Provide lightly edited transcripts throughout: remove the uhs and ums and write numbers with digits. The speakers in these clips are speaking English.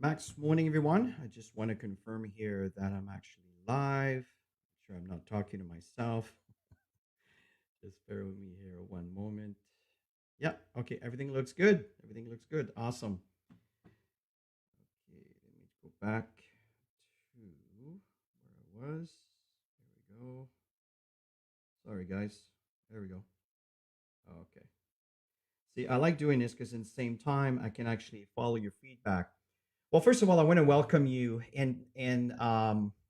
Max, morning, everyone. I just want to confirm here that I'm actually live. Sure, I'm not talking to myself. Just bear with me here one moment. Yeah, okay, everything looks good. Everything looks good. Awesome. Okay, let me go back to where I was. There we go. Sorry, guys. There we go. Okay. See, I like doing this because in the same time, I can actually follow your feedback. Well, first of all, I want to welcome you into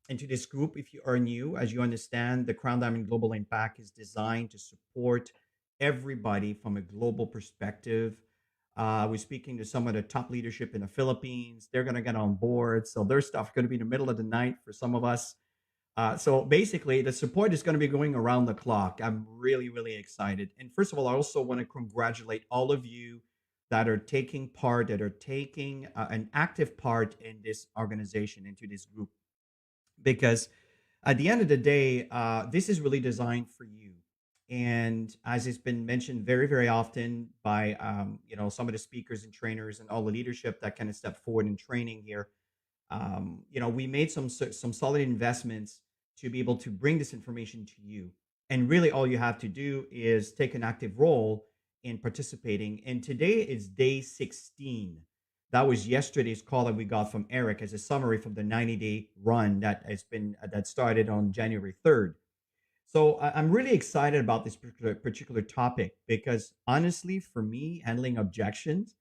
this group. If you are new, as you understand, the Crown Diamond Global Impact is designed to support everybody from a global perspective. We're speaking to some of the top leadership in the Philippines. They're going to get on board, so their stuff going to be in the middle of the night for some of us. So basically, the support is going to be going around the clock. I'm really, really excited. And first of all, I also want to congratulate all of you that are taking part, that are taking an active part in this organization, into this group, because at the end of the day, this is really designed for you. And as it's been mentioned very, very often by some of the speakers and trainers and all the leadership that kind of step forward in training here, we made some solid investments to be able to bring this information to you. And really, all you have to do is take an active role in participating. And today is day 16. That was yesterday's call that we got from Eric as a summary from the 90-day run that started on January 3rd. So I'm really excited about this particular topic because honestly, for me, handling objections,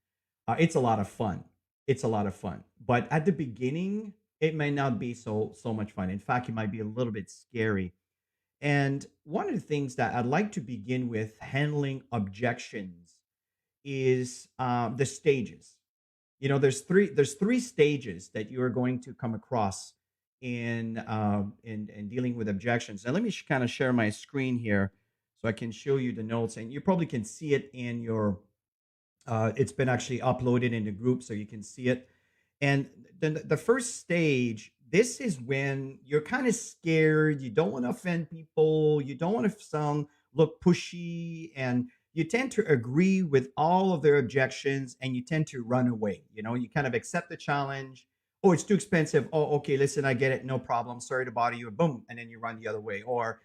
it's a lot of fun. It's a lot of fun. But at the beginning, it may not be so much fun. In fact, it might be a little bit scary. And one of the things that I'd like to begin with handling objections is the stages. There's three stages that you are going to come across in dealing with objections. Now let me kind of share my screen here so I can show you the notes, and you probably can see it in your it's been actually uploaded in the group so you can see it. And then the first stage, this is when you're kind of scared, you don't want to offend people, you don't want to look pushy, and you tend to agree with all of their objections and you tend to run away. You kind of accept the challenge. Oh, it's too expensive. Oh, okay, listen, I get it. No problem. Sorry to bother you. Boom. And then you run the other way. Or,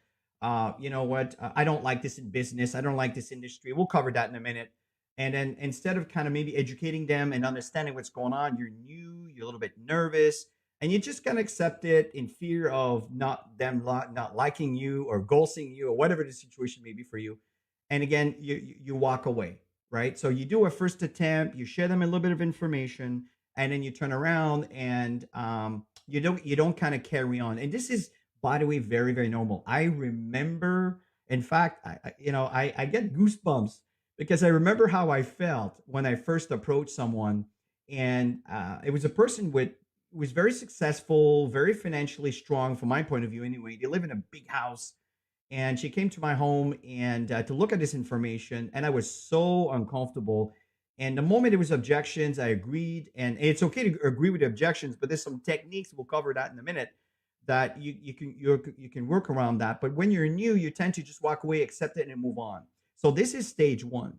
you know what? I don't like this in business. I don't like this industry. We'll cover that in a minute. And then instead of kind of maybe educating them and understanding what's going on, you're new, you're a little bit nervous, and you just kind of accept it in fear of not liking you or ghosting you or whatever the situation may be for you. And again, you walk away, right? So you do a first attempt, you share them a little bit of information, and then you turn around and you don't kind of carry on. And this is, by the way, very, very normal. I remember, in fact, I get goosebumps because I remember how I felt when I first approached someone, and it was a person who was very successful, very financially strong from my point of view. Anyway, they live in a big house, and she came to my home and to look at this information, and I was so uncomfortable. And the moment there was objections, I agreed, and it's okay to agree with the objections, but there's some techniques, we'll cover that in a minute, that you can work around that. But when you're new, you tend to just walk away, accept it, and move on. So this is stage one.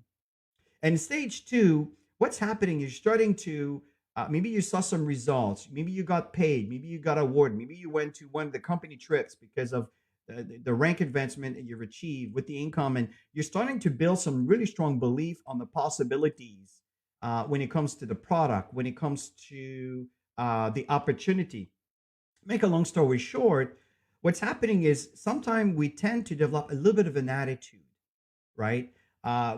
And stage two, what's happening is starting to maybe you saw some results, maybe you got paid, maybe you got awarded, maybe you went to one of the company trips because of the rank advancement that you've achieved with the income, and you're starting to build some really strong belief on the possibilities when it comes to the product, when it comes to the opportunity. Make a long story short, what's happening is sometimes we tend to develop a little bit of an attitude, right?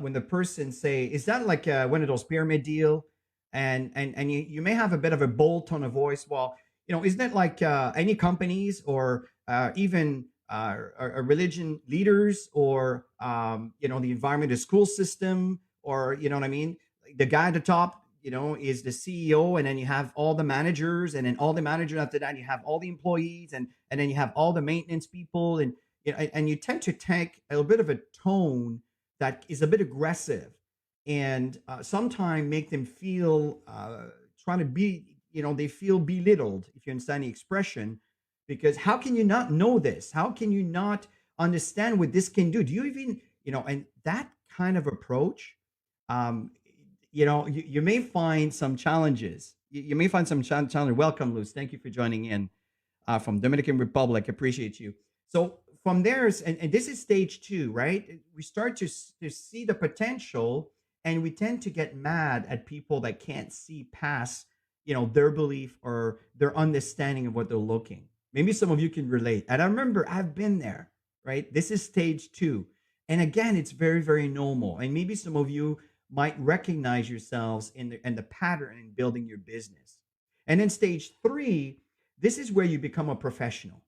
When the person say, "Is that like one of those pyramid deal?" And you may have a bit of a bold tone of voice. Well, isn't it like any companies or even religion leaders or the environment, the school system, or you know what I mean? Like the guy at the top, is the CEO, and then you have all the managers, and then all the managers after that, you have all the employees, and then you have all the maintenance people, and and you tend to take a little bit of a tone that is a bit aggressive, and sometimes make them feel trying to be, they feel belittled, if you understand the expression, because how can you not know this? How can you not understand what this can do? Do you even, and that kind of approach, you may find some challenges, You may find some challenge. Welcome, Luz. Thank you for joining in from Dominican Republic. Appreciate you. So from there, and this is stage two, right? We start to see the potential, and we tend to get mad at people that can't see past, their belief or their understanding of what they're looking. Maybe some of you can relate. And I remember I've been there, right? This is stage two. And again, it's very, very normal. And maybe some of you might recognize yourselves in the pattern in building your business. And then stage three, this is where you become a professional.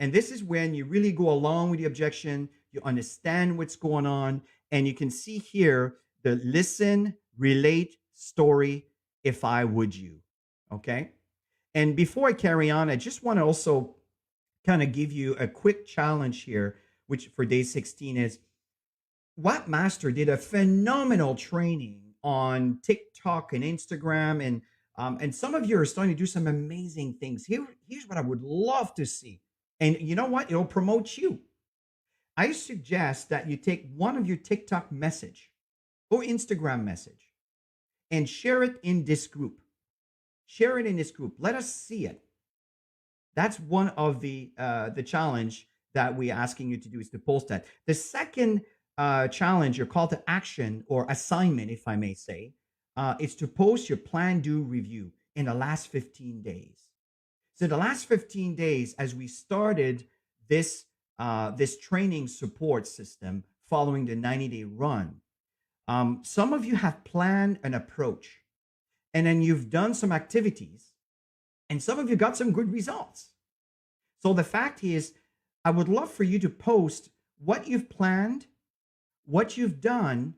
And this is when you really go along with the objection, you understand what's going on, and you can see here the listen, relate, story, if I would you. Okay. And before I carry on, I just want to also kind of give you a quick challenge here, which for day 16 is Master did a phenomenal training on TikTok and Instagram, and some of you are starting to do some amazing things. Here's what I would love to see, and you know what? It'll promote you. I suggest that you take one of your TikTok message or Instagram message and share it in this group. Share it in this group. Let us see it. That's one of the challenge that we're asking you to do is to post that. The second challenge, your call to action or assignment, if I may say, is to post your plan, do, review in the last 15 days. So the last 15 days, as we started this training support system following the 90-day run, some of you have planned an approach, and then you've done some activities, and some of you got some good results. So the fact is, I would love for you to post what you've planned, what you've done,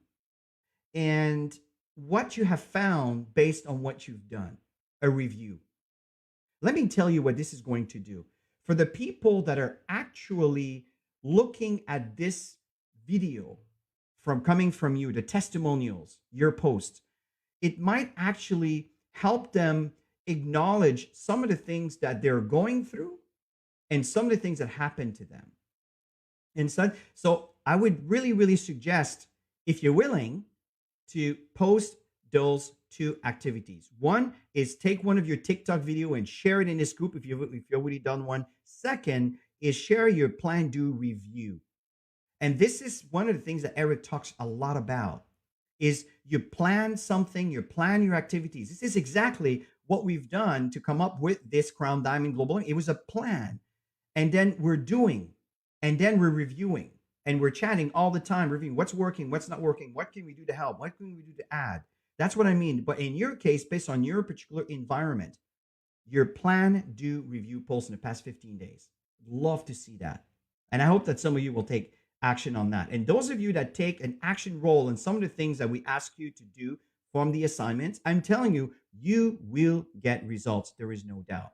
and what you have found based on what you've done, a review. Let me tell you what this is going to do. For the people that are actually looking at this video from coming from you, the testimonials, your posts, it might actually help them acknowledge some of the things that they're going through and some of the things that happened to them. And so I would really, really suggest, if you're willing, to post those two activities. One is take one of your TikTok video and share it in this group if you've already done one. Second is share your plan, do, review. And this is one of the things that Eric talks a lot about is you plan something, you plan your activities. This is exactly what we've done to come up with this Crown Diamond Global. It was a plan. And then we're doing, and then we're reviewing, and we're chatting all the time, reviewing what's working, what's not working, what can we do to help, what can we do to add. That's what I mean. But in your case, based on your particular environment, your plan, do, review, post in the past 15 days. Love to see that. And I hope that some of you will take action on that. And those of you that take an action role in some of the things that we ask you to do from the assignments, I'm telling you, you will get results. There is no doubt.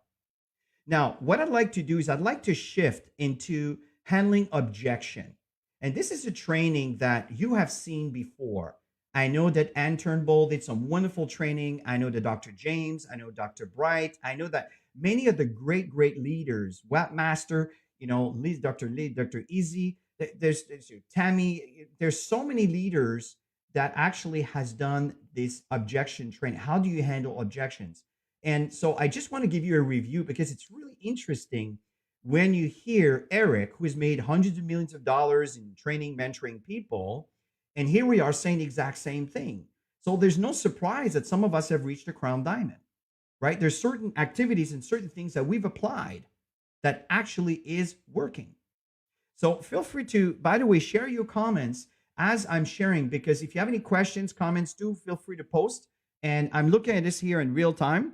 Now, what I'd like to do is I'd like to shift into handling objection. And this is a training that you have seen before. I know that Ann Turnbull did some wonderful training. I know that Dr. James, I know Dr. Bright. I know that many of the great, great leaders, Webmaster, Dr. Lee, Dr. Easy, there's Tammy, there's so many leaders that actually has done this objection training. How do you handle objections? And so I just want to give you a review because it's really interesting when you hear Eric, who has made hundreds of millions of dollars in training, mentoring people, and here we are saying the exact same thing. So there's no surprise that some of us have reached a crown diamond, right? There's certain activities and certain things that we've applied that actually is working. So feel free to, by the way, share your comments as I'm sharing, because if you have any questions, comments, do feel free to post. And I'm looking at this here in real time.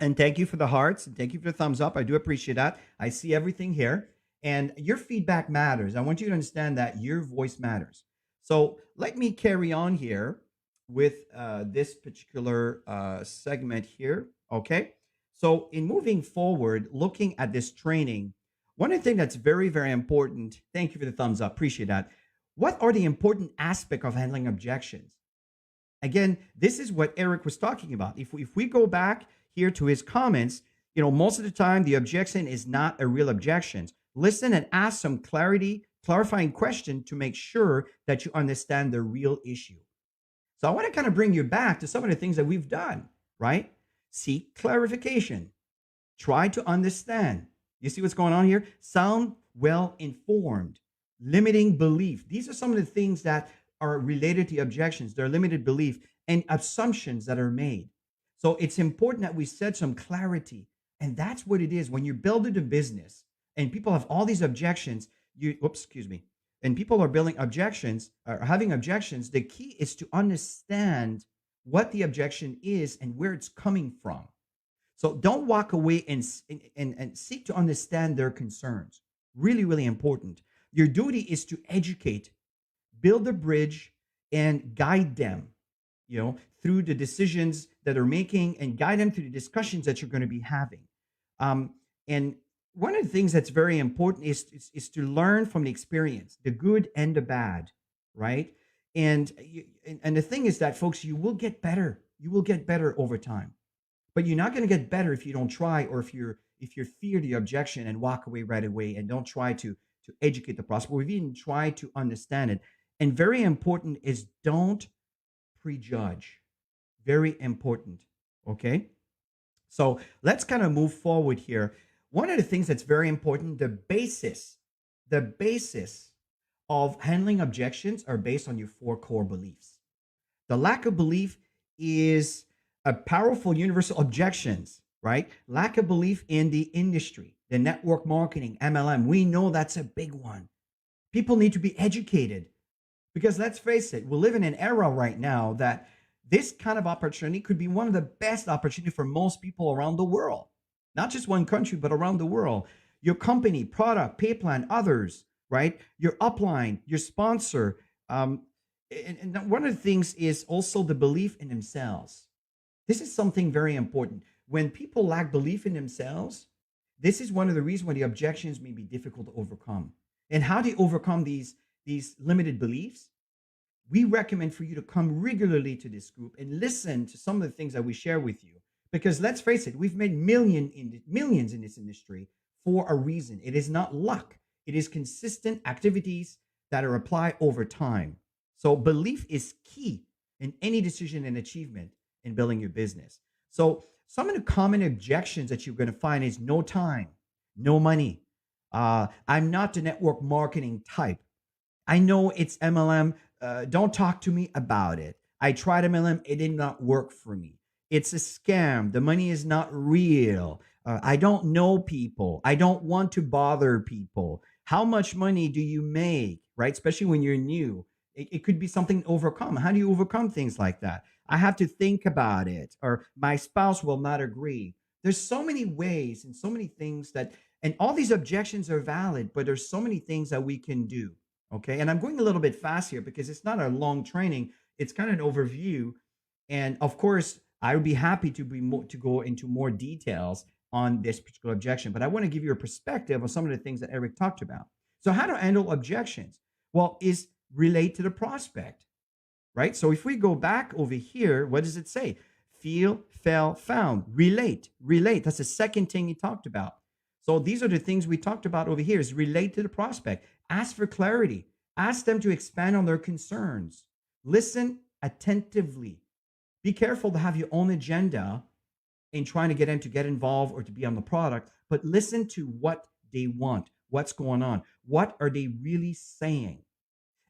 And thank you for the hearts and thank you for the thumbs up. I do appreciate that. I see everything here. And your feedback matters. I want you to understand that your voice matters. So let me carry on here with this particular segment here. Okay. So in moving forward, looking at this training, one of the things that's very, very important, thank you for the thumbs up. Appreciate that. What are the important aspects of handling objections? Again, this is what Eric was talking about. If we go back here to his comments, most of the time the objection is not a real objection. Listen and ask some clarifying question to make sure that you understand the real issue. So I want to kind of bring you back to some of the things that we've done, right? Seek clarification. Try to understand. You see what's going on here? Sound well informed. Limiting belief. These are some of the things that are related to objections. They're limited belief and assumptions that are made. So it's important that we set some clarity. And that's what it is. When you're building a business and people have all these objections, excuse me, and people are building objections or having objections, the key is to understand what the objection is and where it's coming from. So don't walk away and seek to understand their concerns. Really, really important. Your duty is to educate, build a bridge, and guide them, through the decisions that they're making and guide them through the discussions that you're going to be having. And one of the things that's very important is to learn from the experience, the good and the bad, right? And the thing is that, folks, you will get better. You will get better over time. But you're not going to get better if you don't try, or if you fear the objection and walk away right away and don't try to educate the prospect or even try to understand it. And very important is, don't prejudge. Very important. Okay. So let's kind of move forward here. One of the things that's very important, the basis of handling objections are based on your four core beliefs. The lack of belief is a powerful universal objections, right? Lack of belief in the industry, the network marketing, MLM. We know that's a big one. People need to be educated, because let's face it, we live in an era right now that this kind of opportunity could be one of the best opportunities for most people around the world, not just one country, but around the world. Your company, product, pay plan, others, right? Your upline, your sponsor. And one of the things is also the belief in themselves. This is something very important. When people lack belief in themselves, this is one of the reasons why the objections may be difficult to overcome. And how do you overcome these limited beliefs? We recommend for you to come regularly to this group and listen to some of the things that we share with you. Because let's face it, we've made millions in this industry for a reason. It is not luck. It is consistent activities that are applied over time. So belief is key in any decision and achievement in building your business. So some of the common objections that you're going to find is no time, no money. I'm not the network marketing type. I know it's MLM. Don't talk to me about it. I tried MLM. It did not work for me. It's a scam. The money is not real. I don't know people. I don't want to bother people. How much money do you make, right? Especially when you're new. It could be something to overcome. How do you overcome things like that? I have to think about it, or my spouse will not agree. There's so many ways and so many things and all these objections are valid, but there's so many things that we can do. Okay. And I'm going a little bit fast here because it's not a long training. It's kind of an overview. And of course, I would be happy to go into more details on this particular objection, but I want to give you a perspective of some of the things that Eric talked about. So how to handle objections? Well, is relate to the prospect, right? So if we go back over here, what does it say? Feel, felt, found, relate. That's the second thing he talked about. So these are the things we talked about over here, is relate to the prospect. Ask for clarity. Ask them to expand on their concerns. Listen attentively. Be careful to have your own agenda in trying to get them to get involved or to be on the product, but listen to what they want, what's going on, what are they really saying.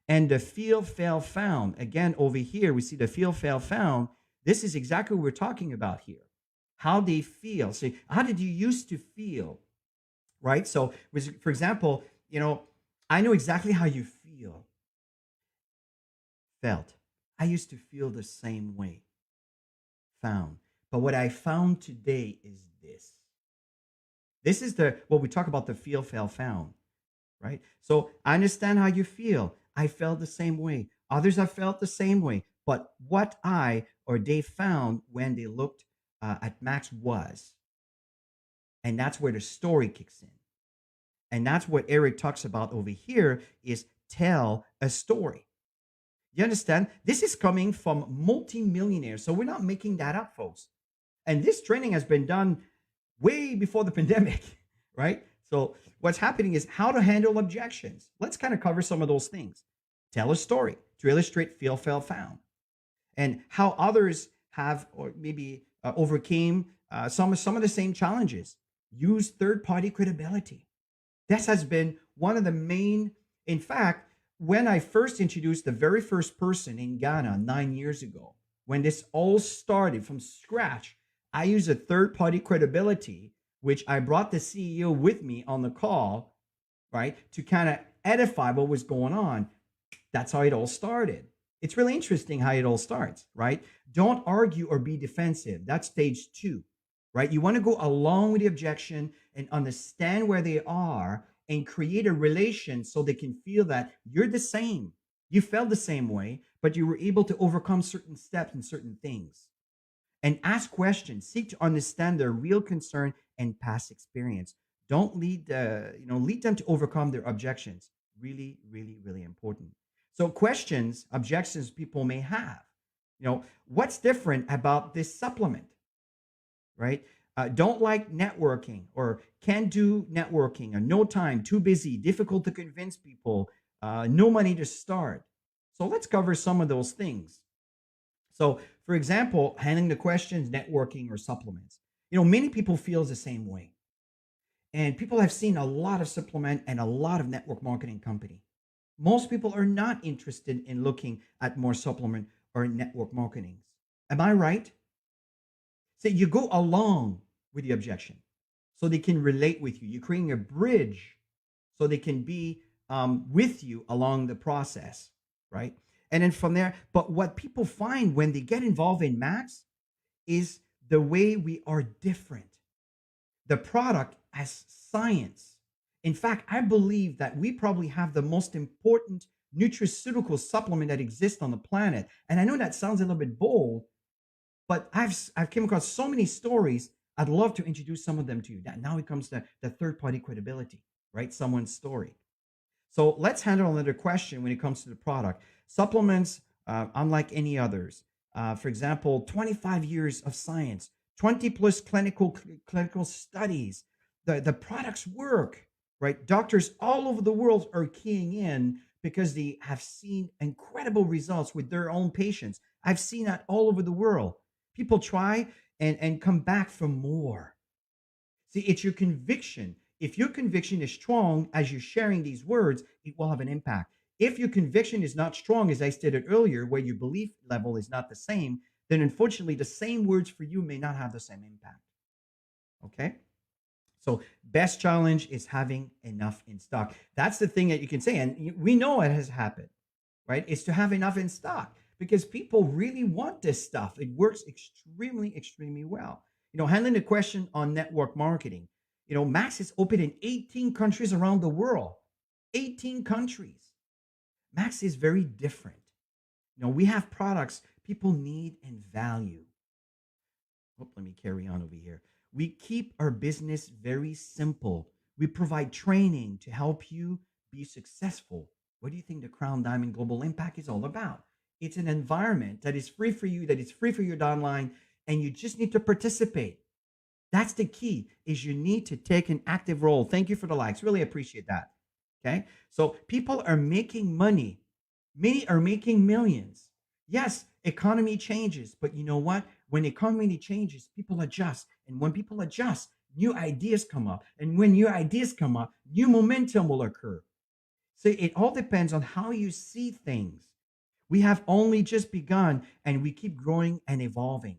And the feel, fail, found, again, over here, we see the feel, fail, found. This is exactly what we're talking about here. How they feel. So how did you used to feel, right? So, for example, I know exactly how you felt. I used to feel the same way. Found. But what I found today is this. This is what we talk about, the feel, fail, found, right? So I understand how you feel. I felt the same way. Others have felt the same way. But what I or they found when they looked at Max was, and that's where the story kicks in. And that's what Eric talks about over here, is tell a story. You understand? This is coming from multimillionaires. So we're not making that up, folks. And this training has been done way before the pandemic, right? So what's happening is how to handle objections. Let's kind of cover some of those things. Tell a story to illustrate feel, fail, found. And how others have, or maybe overcame some of the same challenges. Use third party credibility. This has been one of the main, in fact, when I first introduced the very first person in Ghana 9 years ago, when this all started from scratch, I used a third party credibility, which I brought the CEO with me on the call, right, to kind of edify what was going on. That's how it all started. It's really interesting how it all starts, right? Don't argue or be defensive. That's stage two, right? You want to go along with the objection and understand where they are and create a relation so they can feel that you're the same. You felt the same way, but you were able to overcome certain steps and certain things. And ask questions, seek to understand their real concern and past experience. Don't lead them to overcome their objections. Really, really, really important. So questions, objections people may have. What's different about this supplement, right? Don't like networking, or can't do networking, or no time, too busy, difficult to convince people, no money to start. So let's cover some of those things. So, for example, handling the questions, networking, or supplements. Many people feel the same way. And people have seen a lot of supplement and a lot of network marketing company. Most people are not interested in looking at more supplement or network marketing. Am I right? So you go along with the objection so they can relate with you. You're creating a bridge so they can be with you along the process, right? And then from there, but what people find when they get involved in Max is the way we are different. The product as science. In fact, I believe that we probably have the most important nutraceutical supplement that exists on the planet. And I know that sounds a little bit bold, but I've came across so many stories. I'd love to introduce some of them to you. That now it comes to the third party credibility, right? Someone's story. So let's handle another question when it comes to the product. Supplements, unlike any others. For example, 25 years of science, 20 plus clinical studies. The products work, right? Doctors all over the world are keying in because they have seen incredible results with their own patients. I've seen that all over the world. People try and come back for more. See, it's your conviction. If your conviction is strong as you're sharing these words, it will have an impact. If your conviction is not strong, as I stated earlier, where your belief level is not the same, then unfortunately, the same words for you may not have the same impact. Okay? So, best challenge is having enough in stock. That's the thing that you can say. And we know it has happened, right? Is to have enough in stock because people really want this stuff. It works extremely, extremely well. Handling the question on network marketing. Max is open in 18 countries around the world. 18 countries. Max is very different. We have products people need and value. Let me carry on over here. We keep our business very simple. We provide training to help you be successful. What do you think the Crown Diamond Global Impact is all about? It's an environment that is free for you, that is free for your downline, and you just need to participate. That's the key, is you need to take an active role. Thank you for the likes. Really appreciate that. Okay. So people are making money. Many are making millions. Yes, economy changes, but you know what? When economy changes, people adjust. And when people adjust, new ideas come up. And when new ideas come up, new momentum will occur. So it all depends on how you see things. We have only just begun and we keep growing and evolving.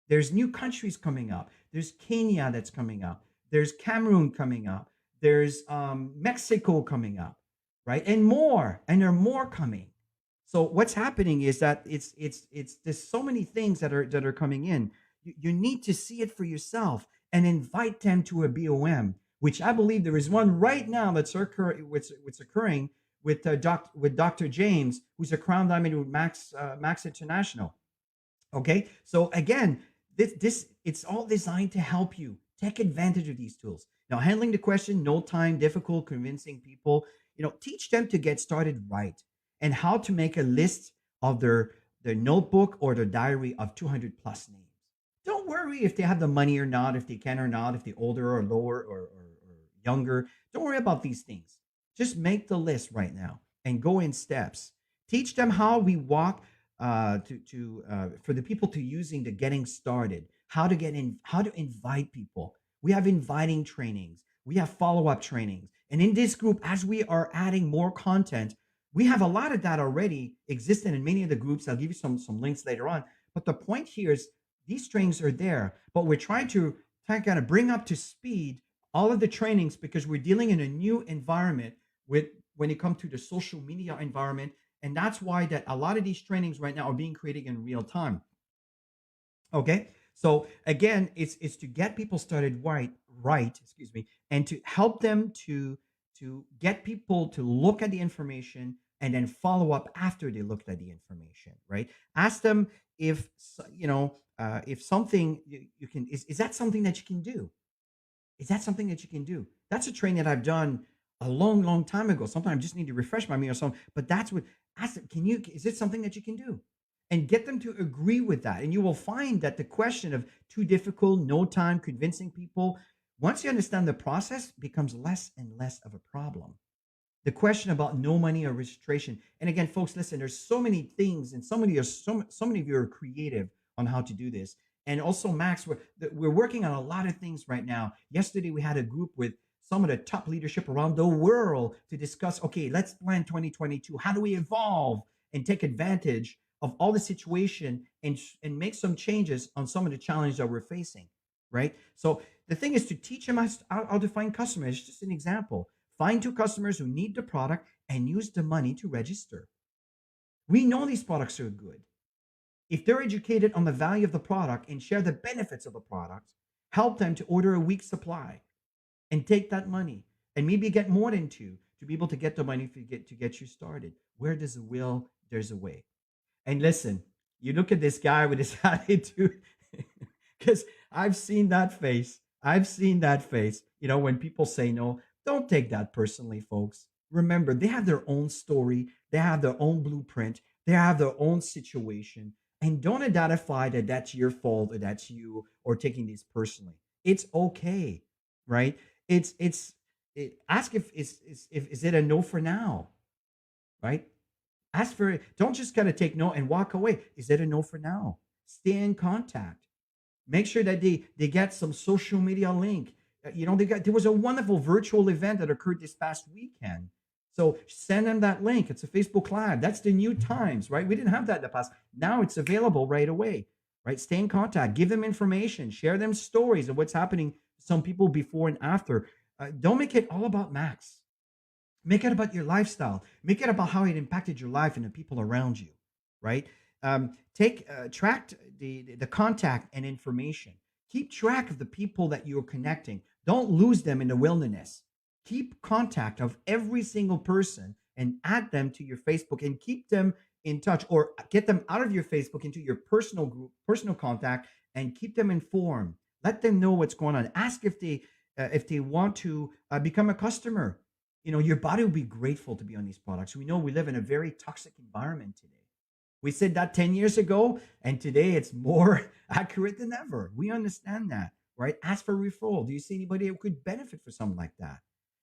There's new countries coming up. There's Kenya that's coming up. There's Cameroon coming up. There's Mexico coming up, right? And more, and there are more coming. So what's happening is that it's there's so many things that are coming in. You need to see it for yourself and invite them to a BOM, which I believe there is one right now that's occurring with Dr. James, who's a Crown Diamond with Max International. Okay, so again, this it's all designed to help you take advantage of these tools. Now, handling the question, no time, difficult, convincing people. Teach them to get started right and how to make a list of their notebook or their diary of 200 plus names. Don't worry if they have the money or not, if they can or not, if they're older or lower or younger. Don't worry about these things. Just make the list right now and go in steps. Teach them how we walk for the people to using the getting started, how to get in, how to invite people. We have inviting trainings, we have follow-up trainings. And in this group, as we are adding more content, we have a lot of that already existing in many of the groups. I'll give you some links later on. But the point here is these trainings are there, but we're trying to kind of bring up to speed all of the trainings because we're dealing in a new environment with when it comes to the social media environment. And that's why that a lot of these trainings right now are being created in real time. Okay. So again, it's to get people started right, excuse me, and to help them to get people to look at the information and then follow up after they looked at the information, right? Ask them if if something you can is that something that you can do? Is that something that you can do? That's a training that I've done a long, long time ago. Sometimes I just need to refresh my memory or something. But that's what ask them, can you is it something that you can do? And get them to agree with that. And you will find that the question of too difficult, no time, convincing people, once you understand the process, becomes less and less of a problem. The question about no money or registration. And again, folks, listen, there's so many things, and so many of you are creative on how to do this. And also, Max, we're working on a lot of things right now. Yesterday, we had a group with some of the top leadership around the world to discuss. Okay, let's plan 2022. How do we evolve and take advantage of all the situation and make some changes on some of the challenges that we're facing, right? So the thing is to teach them how to find customers. It's just an example. Find two customers who need the product and use the money to register. We know these products are good. If they're educated on the value of the product and share the benefits of the product, help them to order a week's supply and take that money and maybe get more than two to be able to get the money to get you started. Where there's a will, there's a way. And listen, you look at this guy with his attitude, because I've seen that face. I've seen that face. When people say no, don't take that personally, folks. Remember, they have their own story, they have their own blueprint, they have their own situation. And don't identify that that's your fault or that's you or taking this personally. It's okay, right? Ask if is it a no for now, right? Ask for it. Don't just kind of take no and walk away. Is it a no for now? Stay in contact. Make sure that they get some social media link. There was a wonderful virtual event that occurred this past weekend. So send them that link. It's a Facebook Live. That's the new times, right? We didn't have that in the past. Now it's available right away, right? Stay in contact. Give them information. Share them stories of what's happening to some people before and after. Don't make it all about Max. Make it about your lifestyle. Make it about how it impacted your life and the people around you, right? Take track the contact and information. Keep track of the people that you're connecting. Don't lose them in the wilderness. Keep contact of every single person and add them to your Facebook and keep them in touch, or get them out of your Facebook into your personal group, personal contact, and keep them informed. Let them know what's going on. Ask if they want to become a customer. Your body will be grateful to be on these products. We know we live in a very toxic environment today. We said that 10 years ago, and today it's more accurate than ever. We understand that, right? Ask for referral. Do you see anybody who could benefit for something like that?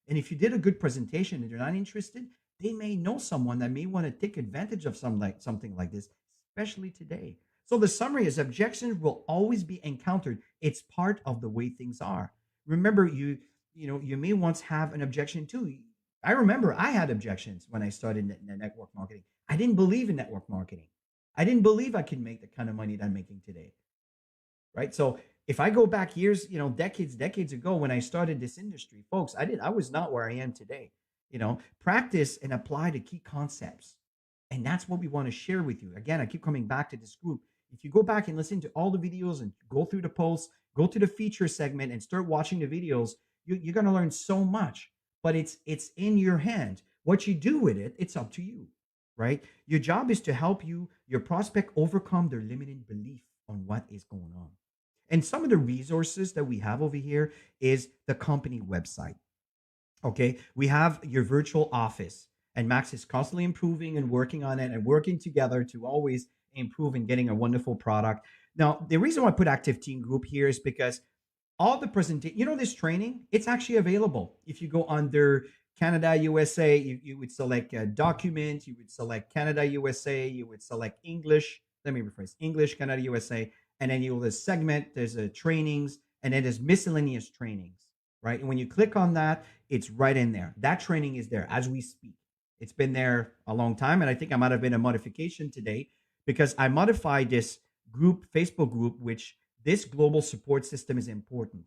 And if you did a good presentation and they're not interested, they may know someone that may want to take advantage of something like this, especially today. So the summary is objections will always be encountered. It's part of the way things are. Remember, you may once have an objection too. I remember I had objections when I started in network marketing. I didn't believe in network marketing. I didn't believe I could make the kind of money that I'm making today, right? So if I go back years, decades ago when I started this industry, folks, I was not where I am today. Practice and apply the key concepts. And that's what we want to share with you. Again, I keep coming back to this group. If you go back and listen to all the videos and go through the posts, go to the feature segment and start watching the videos, you're going to learn so much. But it's in your hand. What you do with it, it's up to you, right? Your job is to help your prospect overcome their limiting belief on what is going on. And some of the resources that we have over here is the company website. Okay, we have your virtual office, and Max is constantly improving and working on it and working together to always improve and getting a wonderful product. Now, the reason why I put Active Team Group here is because all the presentation, this training, it's actually available. If you go under Canada, USA, you would select document, you would select Canada, USA, you would select English. Let me rephrase English, Canada, USA. and then you'll there's segment, there's a trainings, and then there's miscellaneous trainings, right? And when you click on that, it's right in there. That training is there as we speak. It's been there a long time, and I think I might have been a modification today because I modified this group, Facebook group, which this global support system is important.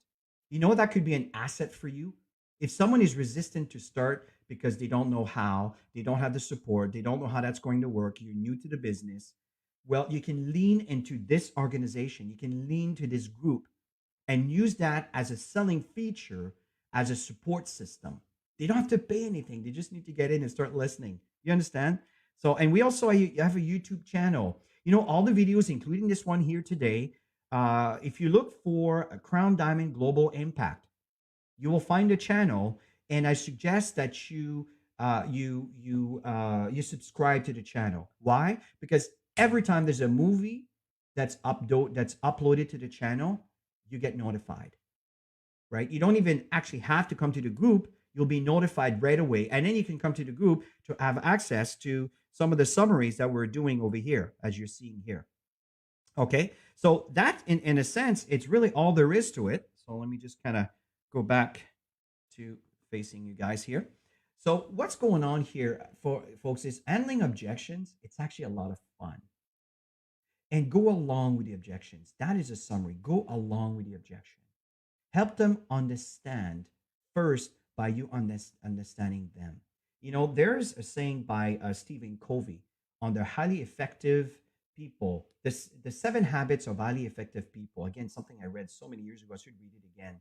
You know, that could be an asset for you. If someone is resistant to start because they don't know how, they don't have the support, they don't know how that's going to work, you're new to the business, well, you can lean into this organization, you can lean to this group and use that as a selling feature, as a support system. They don't have to pay anything. They just need to get in and start listening. You understand? So, and we also have a YouTube channel. You know, all the videos, including this one here today, if you look for a Crown Diamond Global Impact, you will find a channel, and I suggest that you subscribe to the channel. Why? Because every time there's a movie that's uploaded to the channel, you get notified, right? You don't even actually have to come to the group. You'll be notified right away, and then you can come to the group to have access to some of the summaries that we're doing over here, as you're seeing here. Okay, so that in a sense, it's really all there is to it. So let me just kind of go back to facing you guys here. So what's going on here for folks is handling objections. It's actually a lot of fun. And go along with the objections. That is a summary. Go along with the objection. Help them understand first by you understanding them. You know, there's a saying by Stephen Covey on the highly effective people, the 7 habits of highly effective people. Again, something I read so many years ago. I should read it again.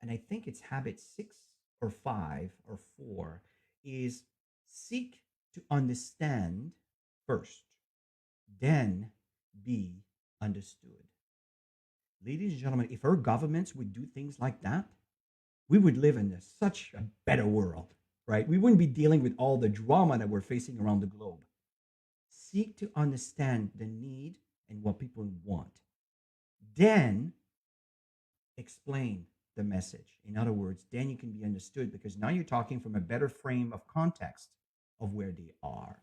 And I think it's habit 6 or 5 or 4 is seek to understand first, then be understood. Ladies and gentlemen, if our governments would do things like that, we would live in such a better world, right? We wouldn't be dealing with all the drama that we're facing around the globe. Seek to understand the need and what people want. Then explain the message. In other words, then you can be understood because now you're talking from a better frame of context of where they are.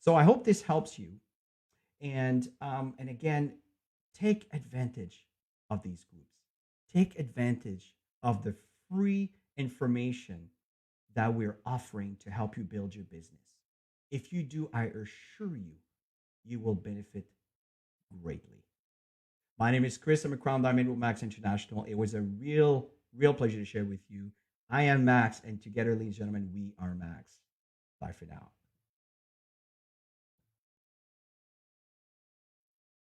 So I hope this helps you. And again, take advantage of these groups. Take advantage of the free information that we're offering to help you build your business. If you do, I assure you, you will benefit greatly. My name is Chris. I'm a Crown Diamond with Max International. It was a real pleasure to share with you. I am Max, and together, ladies and gentlemen, we are Max. Bye for now.